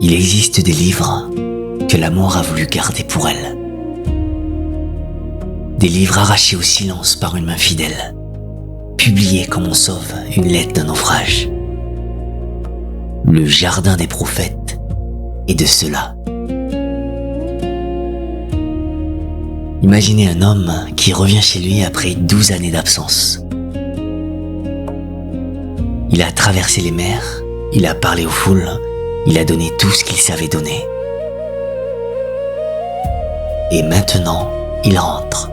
Il existe des livres que la mort a voulu garder pour elle. Des livres arrachés au silence par une main fidèle, publiés comme on sauve une lettre d'un naufrage. Le jardin des prophètes est de cela. Imaginez un homme qui revient chez lui après 12 années d'absence. Il a traversé les mers, il a parlé aux foules, il a donné tout ce qu'il savait donner. Et maintenant, il rentre,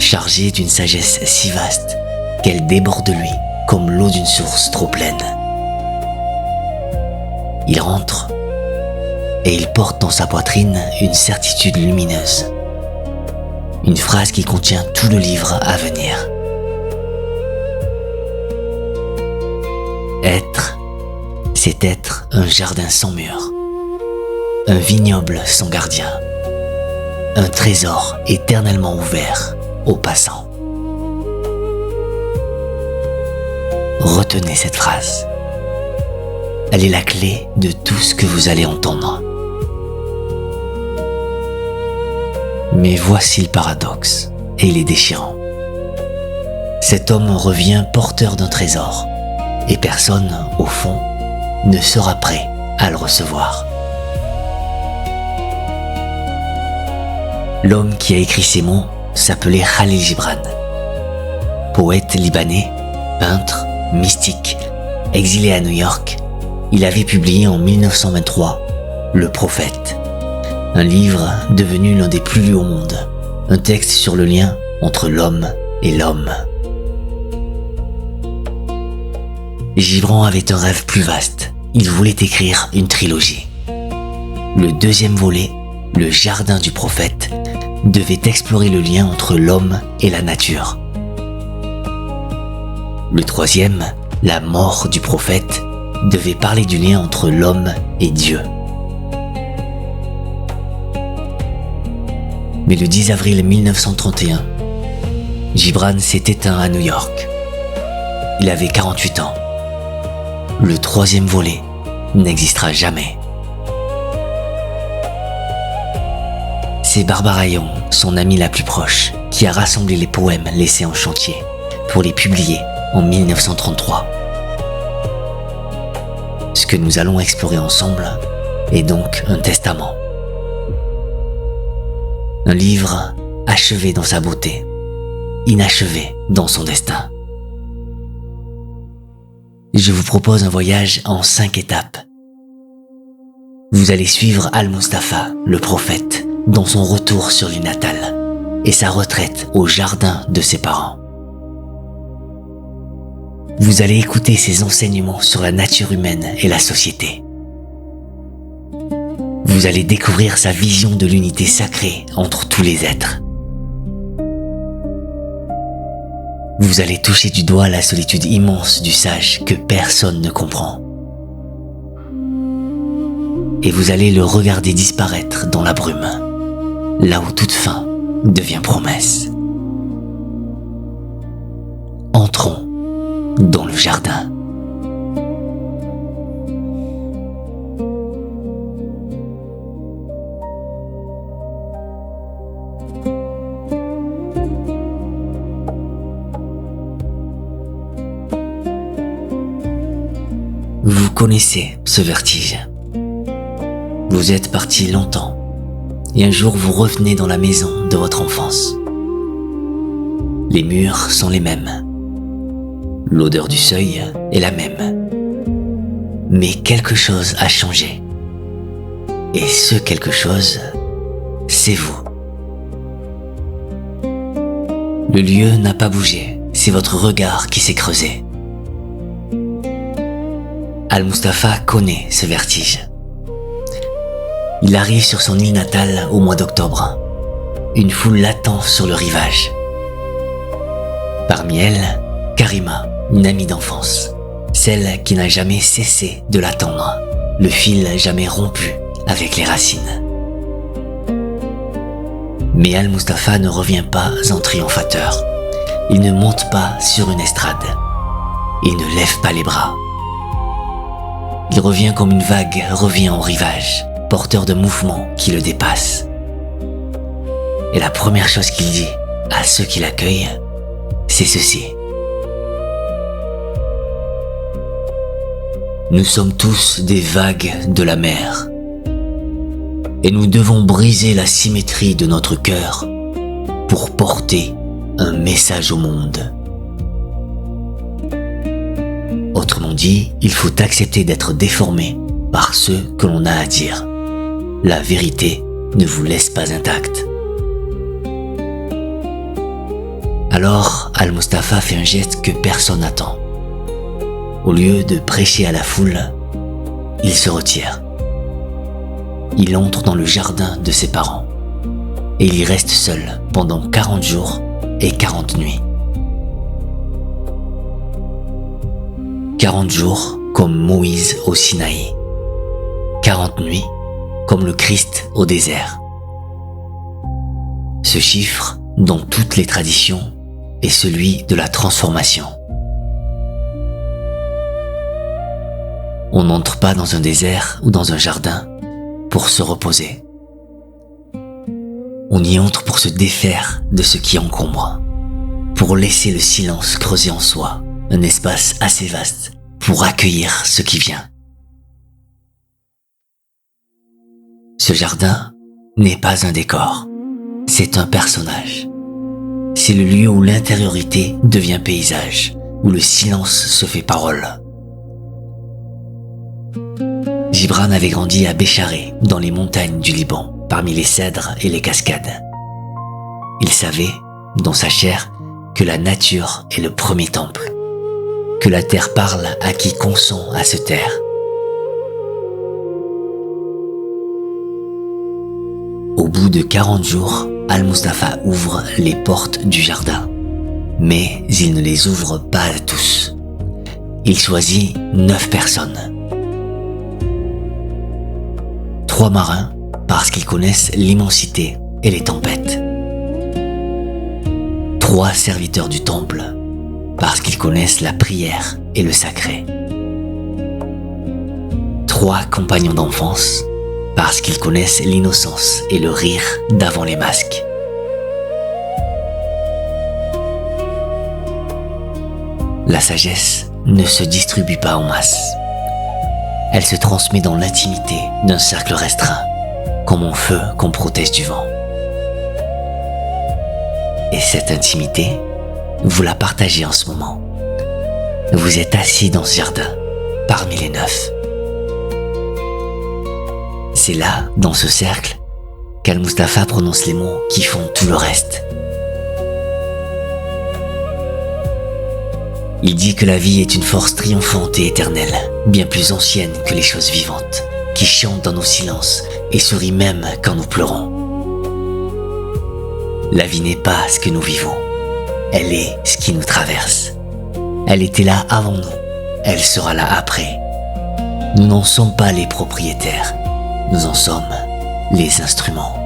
chargé d'une sagesse si vaste qu'elle déborde de lui comme l'eau d'une source trop pleine. Il rentre et il porte dans sa poitrine une certitude lumineuse, une phrase qui contient tout le livre à venir. Être, c'est être un jardin sans mur, un vignoble sans gardien, un trésor éternellement ouvert aux passants. Retenez cette phrase. Elle est la clé de tout ce que vous allez entendre. Mais voici le paradoxe, et il est déchirant. Cet homme revient porteur d'un trésor, et personne, au fond, ne sera prêt à le recevoir. L'homme qui a écrit ces mots s'appelait Khalil Gibran. Poète libanais, peintre, mystique, exilé à New York, il avait publié en 1923 Le Prophète, un livre devenu l'un des plus lus au monde, un texte sur le lien entre l'homme et l'homme. Gibran avait un rêve plus vaste, il voulait écrire une trilogie. Le deuxième volet, Le Jardin du Prophète, devait explorer le lien entre l'homme et la nature. Le troisième, La Mort du Prophète, devait parler du lien entre l'homme et Dieu. Mais le 10 avril 1931, Gibran s'est éteint à New York. Il avait 48 ans. Le troisième volet n'existera jamais. C'est Barbara Young, son amie la plus proche, qui a rassemblé les poèmes laissés en chantier pour les publier en 1933. Ce que nous allons explorer ensemble est donc un testament. Un livre achevé dans sa beauté, inachevé dans son destin. Je vous propose un voyage en 5 étapes. Vous allez suivre Al-Mustafa, le prophète, dans son retour sur l'île natale et sa retraite au jardin de ses parents. Vous allez écouter ses enseignements sur la nature humaine et la société. Vous allez découvrir sa vision de l'unité sacrée entre tous les êtres. Vous allez toucher du doigt la solitude immense du sage que personne ne comprend. Et vous allez le regarder disparaître dans la brume, là où toute fin devient promesse. Entrons dans le jardin. Vous connaissez ce vertige. Vous êtes parti longtemps et un jour vous revenez dans la maison de votre enfance. Les murs sont les mêmes. L'odeur du seuil est la même. Mais quelque chose a changé. Et ce quelque chose, c'est vous. Le lieu n'a pas bougé, c'est votre regard qui s'est creusé. Al-Mustafa connaît ce vertige. Il arrive sur son île natale au mois d'octobre. Une foule l'attend sur le rivage. Parmi elles, Karima, une amie d'enfance, celle qui n'a jamais cessé de l'attendre, le fil jamais rompu avec les racines. Mais Al-Mustafa ne revient pas en triomphateur. Il ne monte pas sur une estrade. Il ne lève pas les bras. Il revient comme une vague revient au rivage, porteur de mouvements qui le dépassent. Et la première chose qu'il dit à ceux qui l'accueillent, c'est ceci. Nous sommes tous des vagues de la mer. Et nous devons briser la symétrie de notre cœur pour porter un message au monde. Autrement dit, il faut accepter d'être déformé par ce que l'on a à dire. La vérité ne vous laisse pas intact. Alors, Al-Mustafa fait un geste que personne n'attend. Au lieu de prêcher à la foule, il se retire. Il entre dans le jardin de ses parents et il y reste seul pendant 40 jours et 40 nuits. 40 jours comme Moïse au Sinaï. 40 nuits comme le Christ au désert. Ce chiffre, dans toutes les traditions, est celui de la transformation. On n'entre pas dans un désert ou dans un jardin pour se reposer. On y entre pour se défaire de ce qui encombre, pour laisser le silence creuser en soi un espace assez vaste pour accueillir ce qui vient. Ce jardin n'est pas un décor, c'est un personnage. C'est le lieu où l'intériorité devient paysage, où le silence se fait parole. Gibran avait grandi à Bécharé, dans les montagnes du Liban, parmi les cèdres et les cascades. Il savait, dans sa chair, que la nature est le premier temple, que la terre parle à qui consent à se taire. Au bout de 40 jours, Al-Mustafa ouvre les portes du jardin. Mais il ne les ouvre pas à tous. Il choisit 9 personnes. 3 marins, parce qu'ils connaissent l'immensité et les tempêtes. 3 serviteurs du temple, parce qu'ils connaissent la prière et le sacré. 3 compagnons d'enfance, parce qu'ils connaissent l'innocence et le rire d'avant les masques. La sagesse ne se distribue pas en masse. Elle se transmet dans l'intimité d'un cercle restreint, comme un feu qu'on protège du vent. Et cette intimité, vous la partagez en ce moment. Vous êtes assis dans ce jardin, parmi les 9. C'est là, dans ce cercle, qu'Al-Mustafa prononce les mots qui font tout le reste. Il dit que la vie est une force triomphante et éternelle, bien plus ancienne que les choses vivantes, qui chante dans nos silences et sourit même quand nous pleurons. La vie n'est pas ce que nous vivons, elle est ce qui nous traverse. Elle était là avant nous, elle sera là après. Nous n'en sommes pas les propriétaires, nous en sommes les instruments.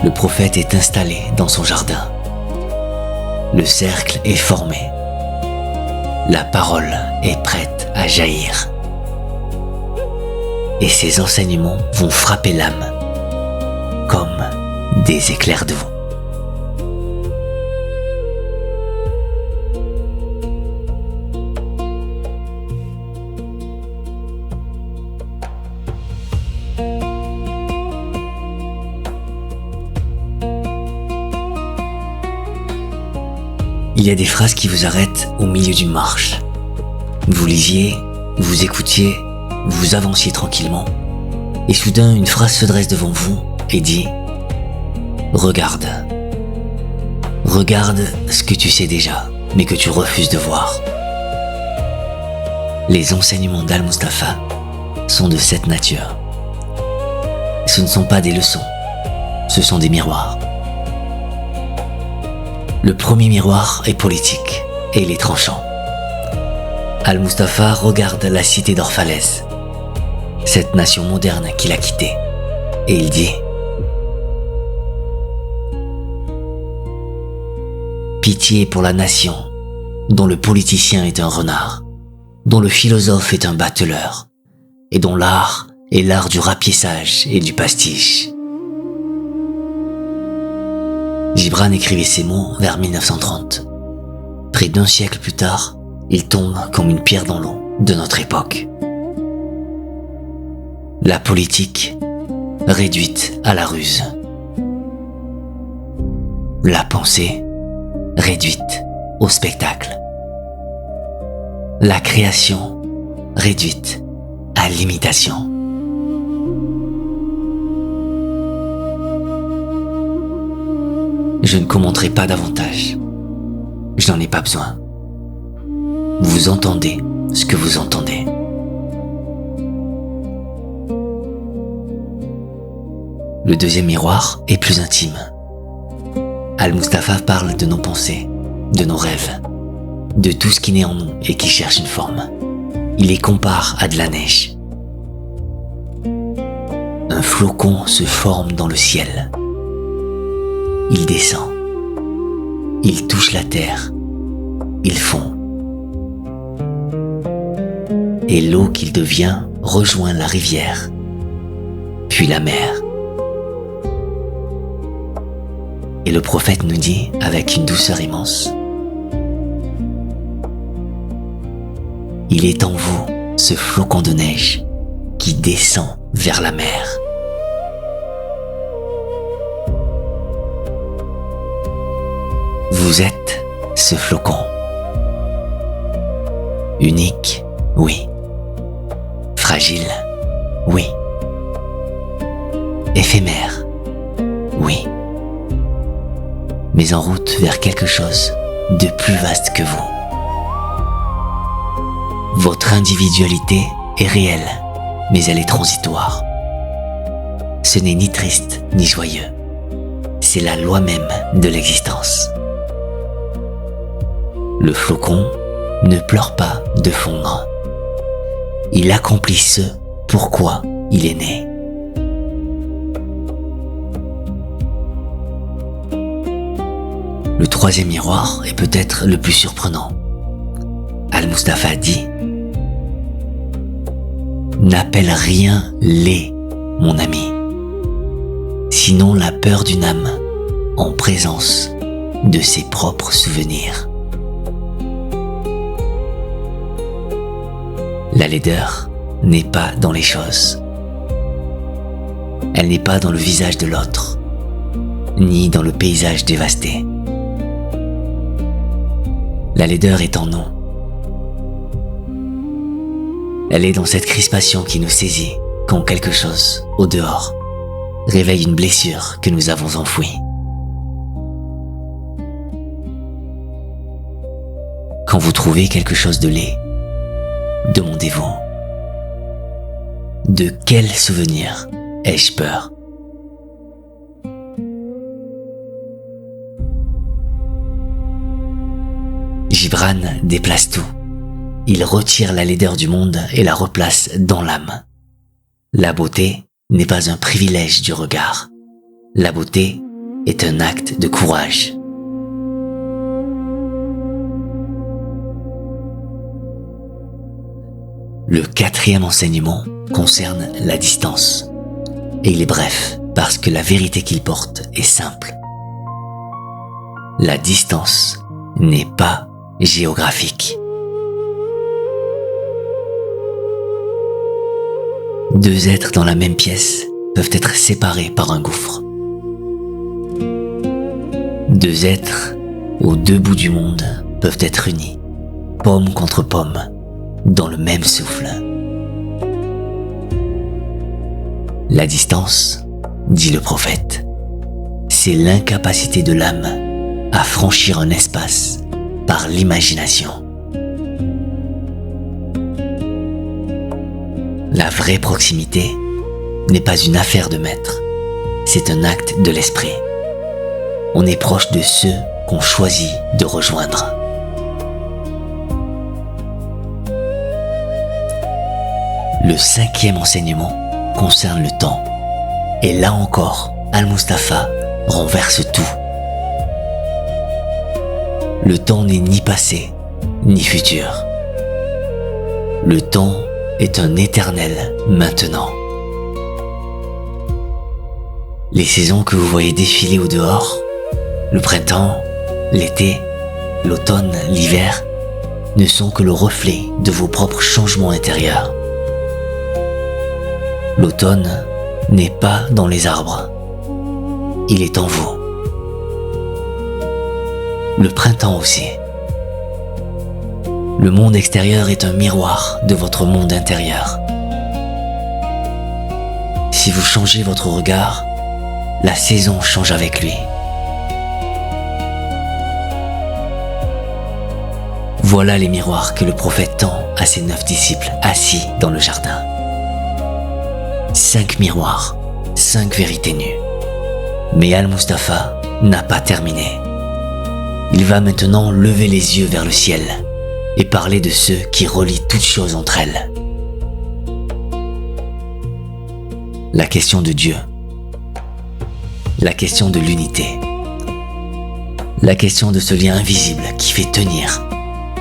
Le prophète est installé dans son jardin. Le cercle est formé. La parole est prête à jaillir. Et ses enseignements vont frapper l'âme comme des éclairs de vent. Il y a des phrases qui vous arrêtent au milieu d'une marche. Vous lisiez, vous écoutiez, vous avanciez tranquillement, et soudain une phrase se dresse devant vous et dit « Regarde. Regarde ce que tu sais déjà, mais que tu refuses de voir. » Les enseignements d'Al-Mustafa sont de cette nature. Ce ne sont pas des leçons, ce sont des miroirs. Le premier miroir est politique et il est tranchant. Al-Mustafa regarde la cité d'Orphalès, cette nation moderne qu'il a quittée, et il dit « Pitié pour la nation dont le politicien est un renard, dont le philosophe est un bateleur, et dont l'art est l'art du rapiessage et du pastiche. Gibran écrivait ces mots vers 1930. Près d'un siècle plus tard, il tombe comme une pierre dans l'eau de notre époque. La politique réduite à la ruse. La pensée réduite au spectacle. La création réduite à l'imitation. Je ne commenterai pas davantage. Je n'en ai pas besoin. Vous entendez ce que vous entendez. Le deuxième miroir est plus intime. Al-Mustapha parle de nos pensées, de nos rêves, de tout ce qui naît en nous et qui cherche une forme. Il les compare à de la neige. Un flocon se forme dans le ciel. Il descend. Il touche la terre. Il fond. Et l'eau qu'il devient rejoint la rivière, puis la mer. Et le prophète nous dit, avec une douceur immense, « Il est en vous, ce flocon de neige, qui descend vers la mer. » Vous êtes ce flocon. Unique, oui. Fragile, oui. Éphémère, oui. Mais en route vers quelque chose de plus vaste que vous. Votre individualité est réelle, mais elle est transitoire. Ce n'est ni triste ni joyeux. C'est la loi même de l'existence. Le flocon ne pleure pas de fondre. Il accomplit ce pourquoi il est né. Le troisième miroir est peut-être le plus surprenant. Al-Mustapha dit « N'appelle rien laid, mon ami, sinon la peur d'une âme en présence de ses propres souvenirs. » La laideur n'est pas dans les choses. Elle n'est pas dans le visage de l'autre, ni dans le paysage dévasté. La laideur est en nous. Elle est dans cette crispation qui nous saisit quand quelque chose, au dehors, réveille une blessure que nous avons enfouie. Quand vous trouvez quelque chose de laid, demandez-vous, de quel souvenir ai-je peur ? Gibran déplace tout. Il retire la laideur du monde et la replace dans l'âme. La beauté n'est pas un privilège du regard. La beauté est un acte de courage. Le quatrième enseignement concerne la distance. Et il est bref parce que la vérité qu'il porte est simple. La distance n'est pas géographique. Deux êtres dans la même pièce peuvent être séparés par un gouffre. Deux êtres aux deux bouts du monde peuvent être unis, pomme contre pomme, dans le même souffle. La distance, dit le prophète, c'est l'incapacité de l'âme à franchir un espace par l'imagination. La vraie proximité n'est pas une affaire de maître, c'est un acte de l'esprit. On est proche de ceux qu'on choisit de rejoindre. Le cinquième enseignement concerne le temps. Et là encore, Al-Mustapha renverse tout. Le temps n'est ni passé, ni futur. Le temps est un éternel maintenant. Les saisons que vous voyez défiler au dehors, le printemps, l'été, l'automne, l'hiver, ne sont que le reflet de vos propres changements intérieurs. L'automne n'est pas dans les arbres, il est en vous. Le printemps aussi. Le monde extérieur est un miroir de votre monde intérieur. Si vous changez votre regard, la saison change avec lui. Voilà les miroirs que le prophète tend à ses 9 disciples assis dans le jardin. 5 miroirs, 5 vérités nues. Mais Al-Mustapha n'a pas terminé. Il va maintenant lever les yeux vers le ciel et parler de ceux qui relient toutes choses entre elles. La question de Dieu. La question de l'unité. La question de ce lien invisible qui fait tenir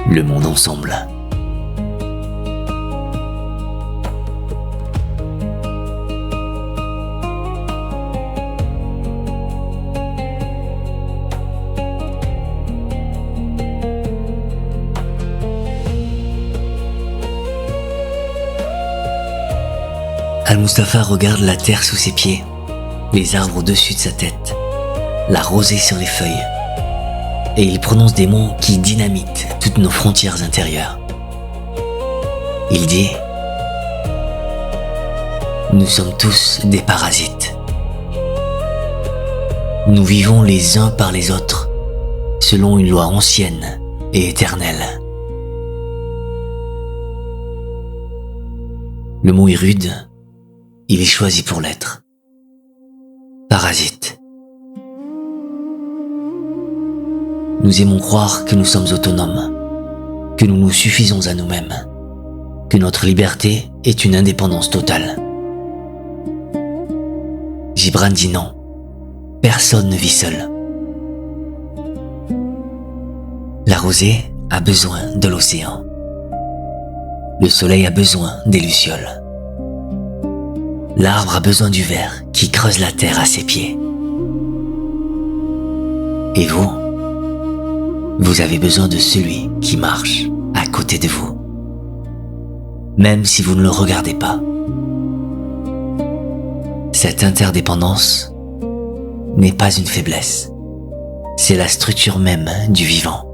le monde ensemble. Al-Mustapha regarde la terre sous ses pieds, les arbres au-dessus de sa tête, la rosée sur les feuilles, et il prononce des mots qui dynamitent toutes nos frontières intérieures. Il dit « Nous sommes tous des parasites. Nous vivons les uns par les autres, selon une loi ancienne et éternelle. » Le mot est rude, il est choisi pour l'être. Parasite. Nous aimons croire que nous sommes autonomes, que nous nous suffisons à nous-mêmes, que notre liberté est une indépendance totale. Gibran dit non, personne ne vit seul. La rosée a besoin de l'océan. Le soleil a besoin des lucioles. L'arbre a besoin du ver qui creuse la terre à ses pieds. Et vous, vous avez besoin de celui qui marche à côté de vous, même si vous ne le regardez pas. Cette interdépendance n'est pas une faiblesse, c'est la structure même du vivant.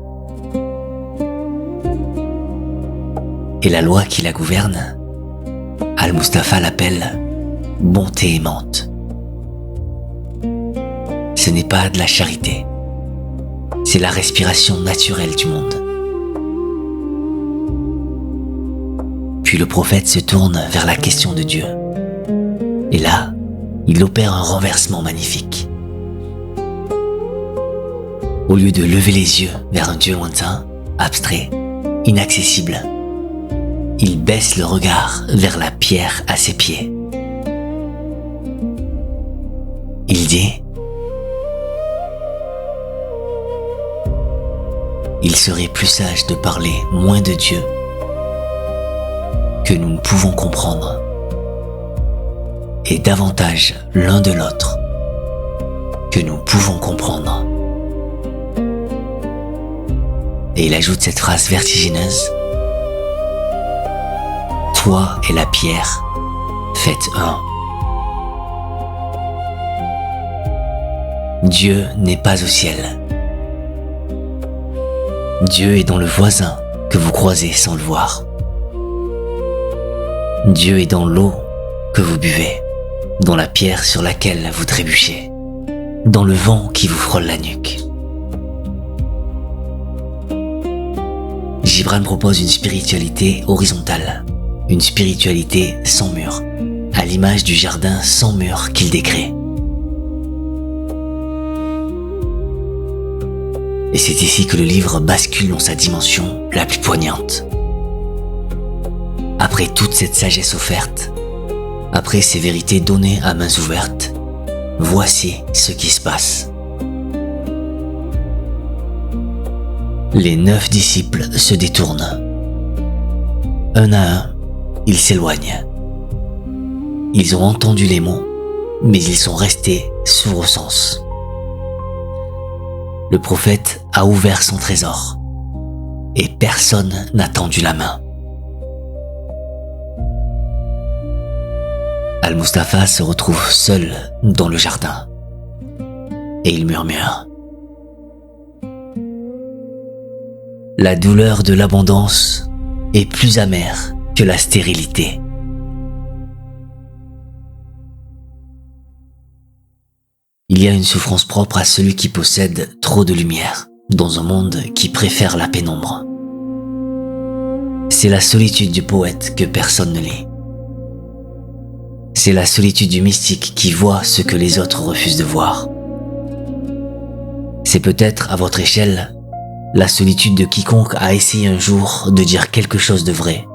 Et la loi qui la gouverne, Al-Mustapha l'appelle bonté aimante. Ce n'est pas de la charité, c'est la respiration naturelle du monde. Puis le prophète se tourne vers la question de Dieu. Et là, il opère un renversement magnifique. Au lieu de lever les yeux vers un Dieu lointain, abstrait, inaccessible, il baisse le regard vers la pierre à ses pieds. Il dit « Il serait plus sage de parler moins de Dieu que nous ne pouvons comprendre et davantage l'un de l'autre que nous pouvons comprendre. » Et il ajoute cette phrase vertigineuse « Toi et la pierre, faites un. » Dieu n'est pas au ciel. Dieu est dans le voisin que vous croisez sans le voir. Dieu est dans l'eau que vous buvez, dans la pierre sur laquelle vous trébuchez, dans le vent qui vous frôle la nuque. Gibran propose une spiritualité horizontale, une spiritualité sans mur, à l'image du jardin sans mur qu'il décrit. Et c'est ici que le livre bascule dans sa dimension la plus poignante. Après toute cette sagesse offerte, après ces vérités données à mains ouvertes, voici ce qui se passe. Les 9 disciples se détournent. Un à un, ils s'éloignent. Ils ont entendu les mots, mais ils sont restés sourds au sens. Le prophète a ouvert son trésor et personne n'a tendu la main. Al-Mustapha se retrouve seul dans le jardin et il murmure. La douleur de l'abondance est plus amère que la stérilité. Il y a une souffrance propre à celui qui possède trop de lumière dans un monde qui préfère la pénombre. C'est la solitude du poète que personne ne lit. C'est la solitude du mystique qui voit ce que les autres refusent de voir. C'est peut-être, à votre échelle, la solitude de quiconque a essayé un jour de dire quelque chose de vrai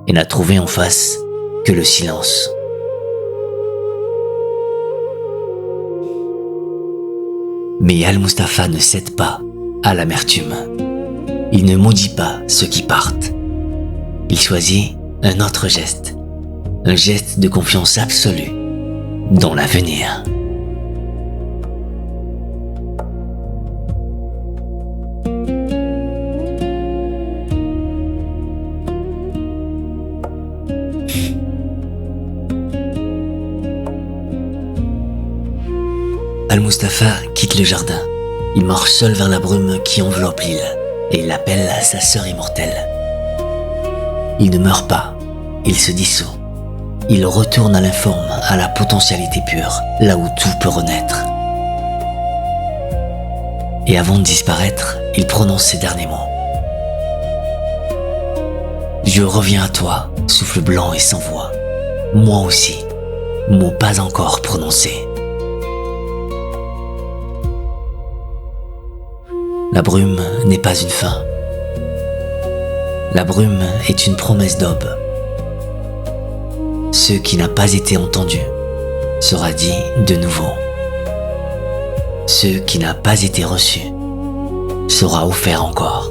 et n'a trouvé en face que le silence. Mais Al-Mustapha ne cède pas à l'amertume. Il ne maudit pas ceux qui partent. Il choisit un autre geste, un geste de confiance absolue dans l'avenir. Al-Mustapha quitte le jardin. Il marche seul vers la brume qui enveloppe l'île et il appelle sa sœur immortelle. Il ne meurt pas, il se dissout. Il retourne à l'informe, à la potentialité pure, là où tout peut renaître. Et avant de disparaître, il prononce ces derniers mots. Je reviens à toi, souffle blanc et sans voix. Moi aussi, mot pas encore prononcé. La brume n'est pas une fin. La brume est une promesse d'aube. Ce qui n'a pas été entendu sera dit de nouveau. Ce qui n'a pas été reçu sera offert encore.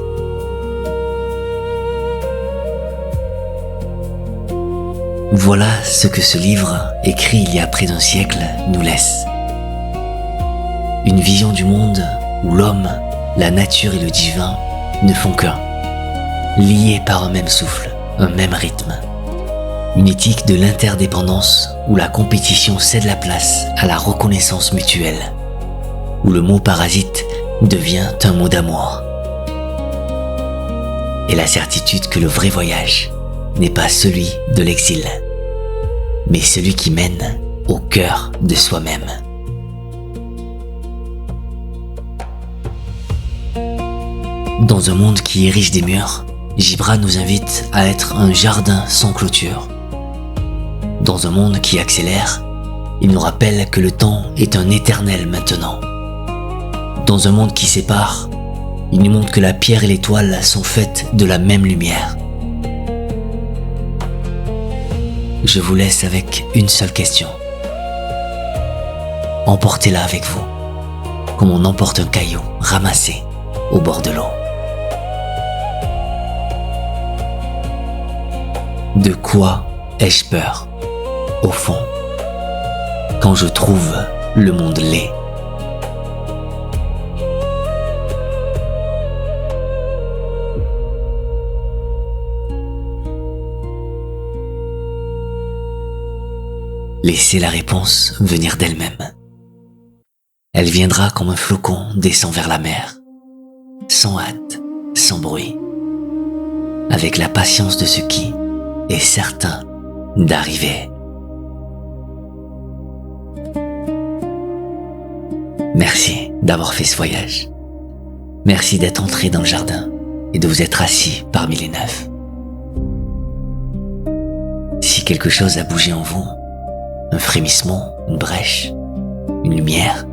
Voilà ce que ce livre, écrit il y a près d'un siècle, nous laisse. Une vision du monde où l'homme, la nature et le divin ne font qu'un, liés par un même souffle, un même rythme. Une éthique de l'interdépendance où la compétition cède la place à la reconnaissance mutuelle, où le mot parasite devient un mot d'amour. Et la certitude que le vrai voyage n'est pas celui de l'exil, mais celui qui mène au cœur de soi-même. Dans un monde qui érige des murs, Gibran nous invite à être un jardin sans clôture. Dans un monde qui accélère, il nous rappelle que le temps est un éternel maintenant. Dans un monde qui sépare, il nous montre que la pierre et l'étoile sont faites de la même lumière. Je vous laisse avec une seule question. Emportez-la avec vous, comme on emporte un caillou ramassé au bord de l'eau. De quoi ai-je peur, au fond, quand je trouve le monde laid? Laissez la réponse venir d'elle-même. Elle viendra comme un flocon descend vers la mer, sans hâte, sans bruit, avec la patience de ce qui est certain d'arriver. Merci d'avoir fait ce voyage. Merci d'être entré dans le jardin et de vous être assis parmi les neufs. Si quelque chose a bougé en vous, un frémissement, une brèche, une lumière,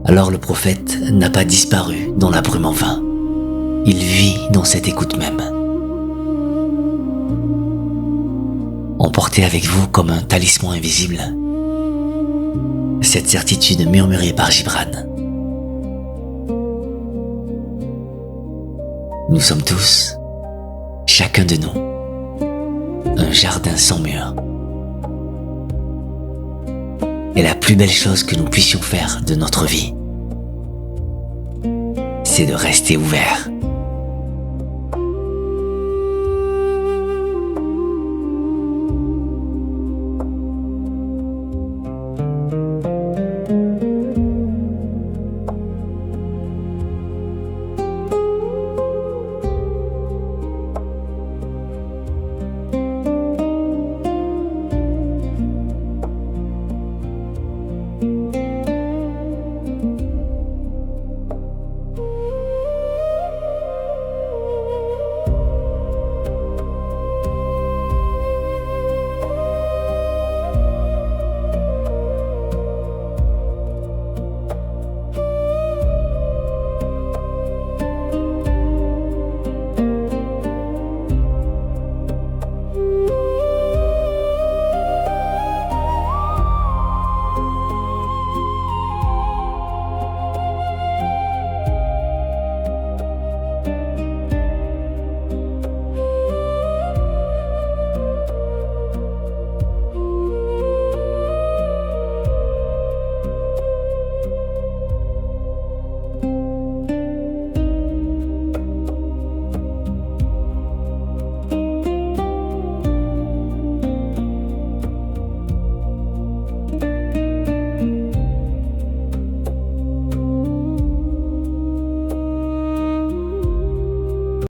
alors le prophète n'a pas disparu dans la brume en vain. Il vit dans cette écoute même. Emportez avec vous comme un talisman invisible cette certitude murmurée par Gibran. Nous sommes tous, chacun de nous, un jardin sans mur. Et la plus belle chose que nous puissions faire de notre vie, c'est de rester ouvert.